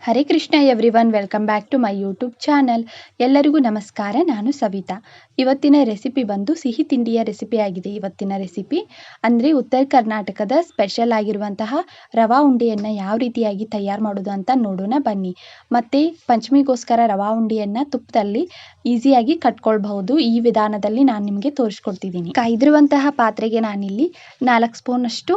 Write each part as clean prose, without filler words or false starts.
Hare Krishna everyone, welcome back to my YouTube channel. ಎಲ್ಲರಿಗೂ ನಮಸ್ಕಾರ. ನಾನು ಸವಿತಾ. ಇವತ್ತಿನ ರೆಸಿಪಿ ಬಂದು ಸಿಹಿ ತಿಂಡಿಯ ರೆಸಿಪಿ ಆಗಿದೆ. ಇವತ್ತಿನ ರೆಸಿಪಿ ಅಂದರೆ ಉತ್ತರ ಕರ್ನಾಟಕದ ಸ್ಪೆಷಲ್ ಆಗಿರುವಂತಹ ರವಾ ಉಂಡೆಯನ್ನು ಯಾವ ರೀತಿಯಾಗಿ ತಯಾರು ಮಾಡೋದು ಅಂತ ನೋಡೋಣ ಬನ್ನಿ. ಮತ್ತು ಪಂಚಮಿಗೋಸ್ಕರ ರವಾ ಉಂಡೆಯನ್ನು ತುಪ್ಪದಲ್ಲಿ ಈಸಿಯಾಗಿ ಕಟ್ಕೊಳ್ಬಹುದು. ಈ ವಿಧಾನದಲ್ಲಿ ನಾನು ನಿಮಗೆ ತೋರಿಸ್ಕೊಡ್ತಿದ್ದೀನಿ. ಕಾಯ್ದಿರುವಂತಹ ಪಾತ್ರೆಗೆ ನಾನಿಲ್ಲಿ 4 ಸ್ಪೂನಷ್ಟು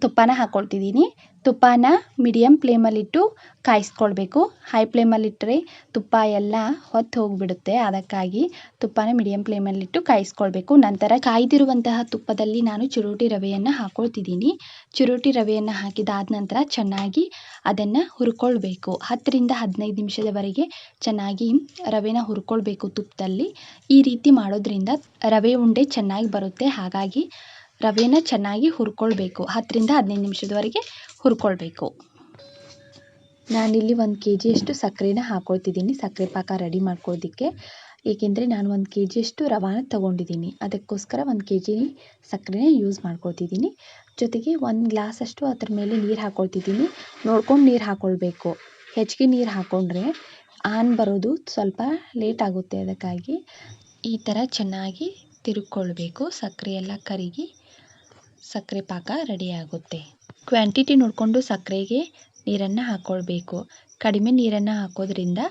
ತುಪ್ಪನ ಹಾಕ್ಕೊಳ್ತಿದ್ದೀನಿ. ತುಪ್ಪನ ಮೀಡಿಯಮ್ ಫ್ಲೇಮಲ್ಲಿಟ್ಟು ಕಾಯಿಸ್ಕೊಳ್ಬೇಕು. ಹೈ ಫ್ಲೇಮಲ್ಲಿಟ್ಟರೆ ತುಪ್ಪ ಎಲ್ಲ ಹೊತ್ತು ಹೋಗಿಬಿಡುತ್ತೆ. ಅದಕ್ಕಾಗಿ ತುಪ್ಪನ ಮೀಡಿಯಮ್ ಫ್ಲೇಮಲ್ಲಿಟ್ಟು ಕಾಯಿಸ್ಕೊಳ್ಬೇಕು. ನಂತರ ಕಾಯ್ದಿರುವಂತಹ ತುಪ್ಪದಲ್ಲಿ ನಾನು ಚಿರೋಟಿ ರವೆಯನ್ನು ಹಾಕ್ಕೊಳ್ತಿದ್ದೀನಿ. ಚಿರೋಟಿ ರವೆಯನ್ನು ಹಾಕಿದಾದ ನಂತರ ಚೆನ್ನಾಗಿ ಅದನ್ನು ಹುರ್ಕೊಳ್ಬೇಕು. 10 ರಿಂದ 15 ನಿಮಿಷದವರೆಗೆ ಚೆನ್ನಾಗಿ ರವೆನ ಹುರ್ಕೊಳ್ಬೇಕು ತುಪ್ಪದಲ್ಲಿ. ಈ ರೀತಿ ಮಾಡೋದ್ರಿಂದ ರವೆ ಉಂಡೆ ಚೆನ್ನಾಗಿ ಬರುತ್ತೆ. ಹಾಗಾಗಿ ರವೆನ ಚೆನ್ನಾಗಿ ಹುರ್ಕೊಳ್ಬೇಕು. 10 ರಿಂದ 15 ನಿಮಿಷದವರೆಗೆ ಹುರ್ಕೊಳ್ಬೇಕು. ನಾನಿಲ್ಲಿ 1 kg ಸಕ್ಕರೆನ ಹಾಕ್ಕೊಳ್ತಿದ್ದೀನಿ, ಸಕ್ಕರೆ ಪಾಕ ರೆಡಿ ಮಾಡ್ಕೊಳ್ಳೋದಕ್ಕೆ. ಏಕೆಂದರೆ ನಾನು 1 kg ರವಾನ ತೊಗೊಂಡಿದ್ದೀನಿ. ಅದಕ್ಕೋಸ್ಕರ 1 kg ಸಕ್ಕರೆನ ಯೂಸ್ ಮಾಡ್ಕೊಳ್ತಿದ್ದೀನಿ. ಜೊತೆಗೆ 1 ಗ್ಲಾಸಷ್ಟು ಅದ್ರ ಮೇಲೆ ನೀರು ಹಾಕ್ಕೊಳ್ತಿದ್ದೀನಿ. ನೋಡ್ಕೊಂಡು ನೀರು ಹಾಕ್ಕೊಳ್ಬೇಕು. ಹೆಚ್ಚಿಗೆ ನೀರು ಹಾಕ್ಕೊಂಡ್ರೆ ಆನ್ ಬರೋದು ಸ್ವಲ್ಪ ಲೇಟ್ ಆಗುತ್ತೆ. ಅದಕ್ಕಾಗಿ ಈ ಥರ ಚೆನ್ನಾಗಿ ತಿರುಗಿಕೊಳ್ಬೇಕು. ಸಕ್ಕರೆ ಎಲ್ಲ ಕರಗಿ ಸಕ್ಕರೆ ಪಾಕ ರೆಡಿ ಆಗುತ್ತೆ. ಕ್ವಾಂಟಿಟಿ ನೋಡಿಕೊಂಡು ಸಕ್ಕರೆಗೆ ನೀರನ್ನು ಹಾಕ್ಕೊಳ್ಬೇಕು. ಕಡಿಮೆ ನೀರನ್ನು ಹಾಕೋದ್ರಿಂದ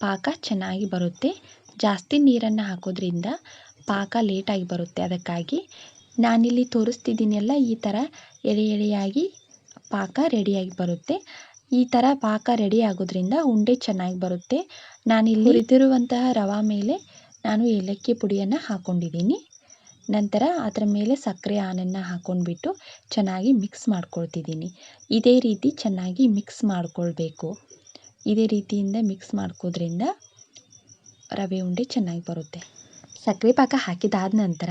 ಪಾಕ ಚೆನ್ನಾಗಿ ಬರುತ್ತೆ. ಜಾಸ್ತಿ ನೀರನ್ನು ಹಾಕೋದ್ರಿಂದ ಪಾಕ ಲೇಟಾಗಿ ಬರುತ್ತೆ. ಅದಕ್ಕಾಗಿ ನಾನಿಲ್ಲಿ ತೋರಿಸ್ತಿದ್ದೀನಲ್ಲ, ಈ ಥರ ಎಳೆ ಎಳೆಯಾಗಿ ಪಾಕ ರೆಡಿಯಾಗಿ ಬರುತ್ತೆ. ಈ ಥರ ಪಾಕ ರೆಡಿ ಆಗೋದ್ರಿಂದ ಉಂಡೆ ಚೆನ್ನಾಗಿ ಬರುತ್ತೆ. ನಾನಿಲ್ಲಿ ಹುರಿದಿರುವಂತಹ ರವಾ ಮೇಲೆ ನಾನು ಏಲಕ್ಕಿ ಪುಡಿಯನ್ನು ಹಾಕ್ಕೊಂಡಿದ್ದೀನಿ. ನಂತರ ಅದರ ಮೇಲೆ ಸಕ್ಕರೆ ಆನನ್ನು ಹಾಕ್ಕೊಂಡ್ಬಿಟ್ಟು ಚೆನ್ನಾಗಿ ಮಿಕ್ಸ್ ಮಾಡ್ಕೊಳ್ತಿದ್ದೀನಿ. ಇದೇ ರೀತಿ ಚೆನ್ನಾಗಿ ಮಿಕ್ಸ್ ಮಾಡ್ಕೊಳ್ಬೇಕು. ಇದೇ ರೀತಿಯಿಂದ ಮಿಕ್ಸ್ ಮಾಡ್ಕೋದ್ರಿಂದ ರವೆ ಉಂಡೆ ಚೆನ್ನಾಗಿ ಬರುತ್ತೆ. ಸಕ್ಕರೆ ಪಾಕ ಹಾಕಿದಾದ ನಂತರ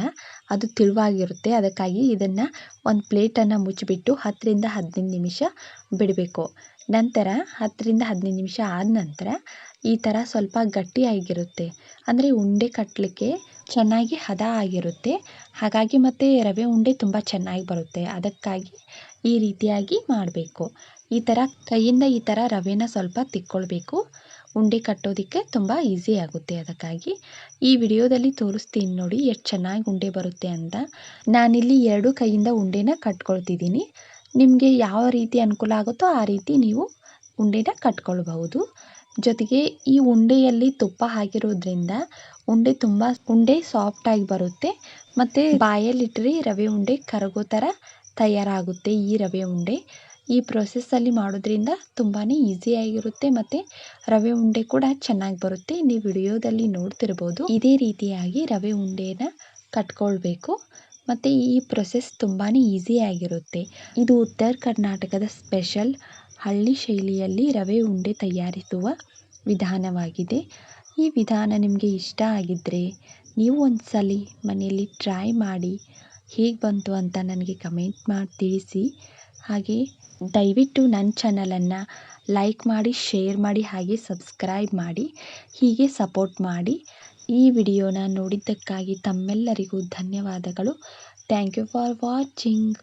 ಅದು ತೆಳುವಾಗಿರುತ್ತೆ. ಅದಕ್ಕಾಗಿ ಇದನ್ನು ಒಂದು ಪ್ಲೇಟನ್ನು ಮುಚ್ಚಿಬಿಟ್ಟು 10 ರಿಂದ 15 ನಿಮಿಷ ಬಿಡಬೇಕು. ನಂತರ 10 ರಿಂದ 15 ನಿಮಿಷ ಆದ ನಂತರ ಈ ಥರ ಸ್ವಲ್ಪ ಗಟ್ಟಿಯಾಗಿರುತ್ತೆ. ಅಂದರೆ ಉಂಡೆ ಕಟ್ಟಲಿಕ್ಕೆ ಚೆನ್ನಾಗಿ ಹದ ಆಗಿರುತ್ತೆ. ಹಾಗಾಗಿ ಮತ್ತು ರವೆ ಉಂಡೆ ತುಂಬ ಚೆನ್ನಾಗಿ ಬರುತ್ತೆ. ಅದಕ್ಕಾಗಿ ಈ ರೀತಿಯಾಗಿ ಮಾಡಬೇಕು. ಈ ಥರ ಕೈಯಿಂದ ಈ ಥರ ರವೆನ ಸ್ವಲ್ಪ ತಿಕ್ಕೊಳ್ಬೇಕು. ಉಂಡೆ ಕಟ್ಟೋದಕ್ಕೆ ತುಂಬ ಈಸಿ ಆಗುತ್ತೆ. ಅದಕ್ಕಾಗಿ ಈ ವಿಡಿಯೋದಲ್ಲಿ ತೋರಿಸ್ತೀನಿ ನೋಡಿ ಎಷ್ಟು ಚೆನ್ನಾಗಿ ಉಂಡೆ ಬರುತ್ತೆ ಅಂತ. ನಾನಿಲ್ಲಿ 2 ಕೈಯಿಂದ ಉಂಡೆನ ಕಟ್ಕೊಳ್ತಿದ್ದೀನಿ. ನಿಮಗೆ ಯಾವ ರೀತಿ ಅನುಕೂಲ ಆಗುತ್ತೋ ಆ ರೀತಿ ನೀವು ಉಂಡೆನ ಕಟ್ಕೊಳ್ಬಹುದು. ಜೊತೆಗೆ ಈ ಉಂಡೆಯಲ್ಲಿ ತುಪ್ಪ ಹಾಕಿರೋದ್ರಿಂದ ಉಂಡೆ ಸಾಫ್ಟಾಗಿ ಬರುತ್ತೆ. ಮತ್ತು ಬಾಯಲ್ಲಿಟ್ಟರೆ ರವೆ ಉಂಡೆ ಕರಗೋ ಥರ ತಯಾರಾಗುತ್ತೆ ಈ ರವೆ ಉಂಡೆ. ಈ ಪ್ರೊಸೆಸ್ಸಲ್ಲಿ ಮಾಡೋದ್ರಿಂದ ತುಂಬಾ ಈಸಿಯಾಗಿರುತ್ತೆ ಮತ್ತು ರವೆ ಉಂಡೆ ಕೂಡ ಚೆನ್ನಾಗಿ ಬರುತ್ತೆ. ನೀವು ವಿಡಿಯೋದಲ್ಲಿ ನೋಡ್ತಿರ್ಬೋದು. ಇದೇ ರೀತಿಯಾಗಿ ರವೆ ಉಂಡೆನ ಕಟ್ಕೊಳ್ಬೇಕು. ಮತ್ತು ಈ ಪ್ರೊಸೆಸ್ ತುಂಬಾ ಈಸಿಯಾಗಿರುತ್ತೆ. ಇದು ಉತ್ತರ ಕರ್ನಾಟಕದ ಸ್ಪೆಷಲ್ ಹಳ್ಳಿ ಶೈಲಿಯಲ್ಲಿ ರವೆ ಉಂಡೆ ತಯಾರಿಸುವ ವಿಧಾನವಾಗಿದೆ. ಈ ವಿಧಾನ ನಿಮಗೆ ಇಷ್ಟ ಆಗಿದ್ದರೆ ನೀವು ಒಂದು ಸಲ ಮನೆಯಲ್ಲಿ ಟ್ರೈ ಮಾಡಿ ಹೇಗೆ ಬಂತು ಅಂತ ನನಗೆ ಕಮೆಂಟ್ ಮಾಡಿ ತಿಳಿಸಿ. ಹಾಗೆ ದಯವಿಟ್ಟು ನನ್ನ ಚಾನಲನ್ನು ಲೈಕ್ ಮಾಡಿ, ಶೇರ್ ಮಾಡಿ, ಹಾಗೆ ಸಬ್ಸ್ಕ್ರೈಬ್ ಮಾಡಿ. ಹೀಗೆ ಸಪೋರ್ಟ್ ಮಾಡಿ. ಈ ವಿಡಿಯೋನ ನೋಡಿದ್ದಕ್ಕಾಗಿ ತಮ್ಮೆಲ್ಲರಿಗೂ ಧನ್ಯವಾದಗಳು. Thank you for watching.